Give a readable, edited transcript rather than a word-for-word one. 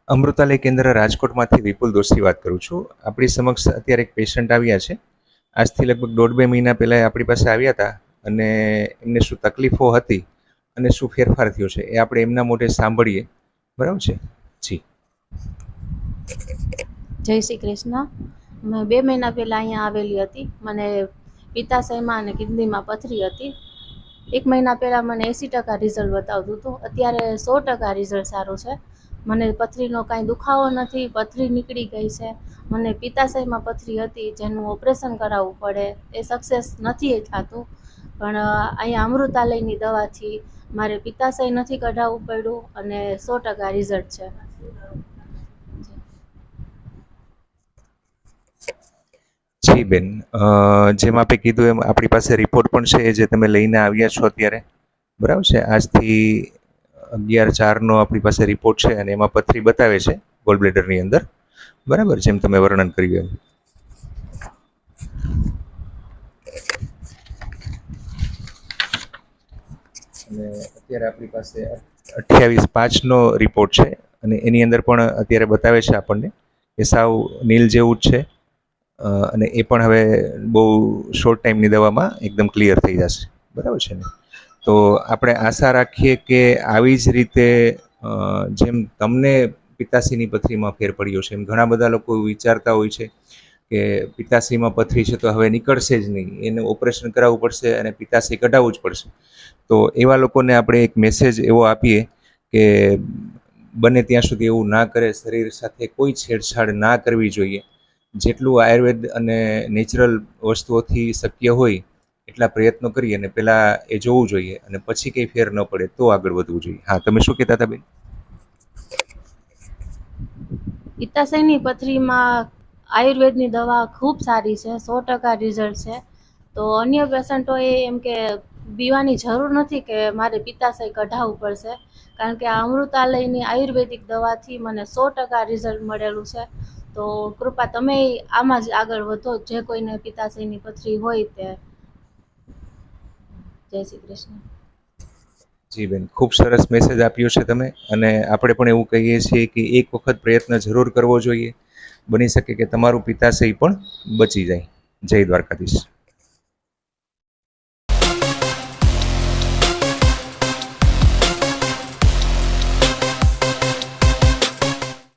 અમૃતાલય કેન્દ્ર રાજકોટમાંથી વિપુલ દોશી વાત કરું છું. આપણી સમક્ષ અત્યારે એક પેશન્ટ આવ્યા છે. આજથી લગભગ 1.5-2 મહિના પહેલાં આપણી પાસે આવ્યા હતા અને એમને શું તકલીફો હતી અને શું ફેરફાર થયો છે એ આપણે એમના મોઢે સાંભળીએ. બરાબર છે? જી. જય શ્રી કૃષ્ણ. મેં 2 મહિના પહેલાં અહીંયા આવેલી હતી. મને પિત્તાશયમાં અને કિડનીમાં પથરી હતી. 1 મહિના પહેલાં મને 80% રિઝલ્ટ બતાવતું હતું. અત્યારે 100% રિઝલ્ટ સારું છે. મને પથરીનો કાંઈ દુખાવો નથી, પથરી નીકળી ગઈ છે. મને પિત્તાશયમાં પથરી હતી જેનું ઓપરેશન કરાવવું પડે એ સક્સેસ નથી થતું, પણ અહીંયા અમૃતાલયની દવાથી મારે પિત્તાશય નથી કઢાવવું પડ્યું અને 100% રિઝલ્ટ છે. જી બેન, જેમ આપે કીધું એમ આપણી પાસે રિપોર્ટ પણ છે જે તમે લઈને આવ્યા છો અત્યારે. બરાબર છે? આજથી 11/4નો આપણી પાસે રિપોર્ટ છે અને એમાં પથરી બતાવે છે ગોલ બ્લેડરની અંદર. બરાબર, જેમ તમે વર્ણન કર્યું એમ. અને અત્યારે આપણી પાસે 28/5નો રિપોર્ટ છે અને એની અંદર પણ અત્યારે બતાવે છે આપણને કે સાવ નીલ જેવું જ છે. અને એ પણ હવે બહુ શોર્ટ ટાઈમની દવામાં એકદમ ક્લિયર થઈ જશે. બરાબર છે ને? તો આપણે આશા રાખીએ કે આવી જ રીતે જેમ તમને પિત્તાશયની પથરીમાં ફેર પડ્યો છે એમ ઘણા બધા લોકો વિચારતા હોય છે કે પિત્તાશયમાં પથરી છે તો હવે નીકળશે જ નહીં, એને ઓપરેશન કરાવવું પડશે અને પિત્તાશય કઢાવવું જ પડશે. તો એવા લોકોને આપણે એક મેસેજ એવો આપીએ કે બને ત્યાં સુધી એવું ના કરે, શરીર સાથે કોઈ છેડછાડ ના કરવી જોઈએ. જેટલું આયુર્વેદ અને નેચરલ વસ્તુઓથી શક્ય હોય એટલા પ્રયત્નો કરી અને પહેલાં એ જોવું જોઈએ અને પછી કંઈ ફેર ન પડે તો આગળ વધવું જોઈએ. હા, તમે શું કહેતા હતા બેન? પિત્તાશયની પથરીમાં આયુર્વેદની દવા ખૂબ સારી છે, 100% રિઝલ્ટ છે. તો અન્ય પેશન્ટોએ એમ કે પીવાની જરૂર નથી કે મારે પિત્તાશય કઢાવવું પડશે, કારણ કે આ અમૃતાલયની આયુર્વેદિક દવાથી મને 100% રિઝલ્ટ મળેલું છે. તો કૃપા તમે આમાં જ આગળ વધો, જે કોઈને પિત્તાશયની પથરી હોય તે. જય શ્રી કૃષ્ણ. જી બેન, ખૂબ સરસ મેસેજ આપ્યો છે તમે. અને આપણે પણ એવું કહીએ છીએ કે એક વખત પ્રયત્ન જરૂર કરવો જોઈએ. બની શકે કે તમારું પિત્તાશય પણ બચી જાય. જય દ્વારકાધીશ.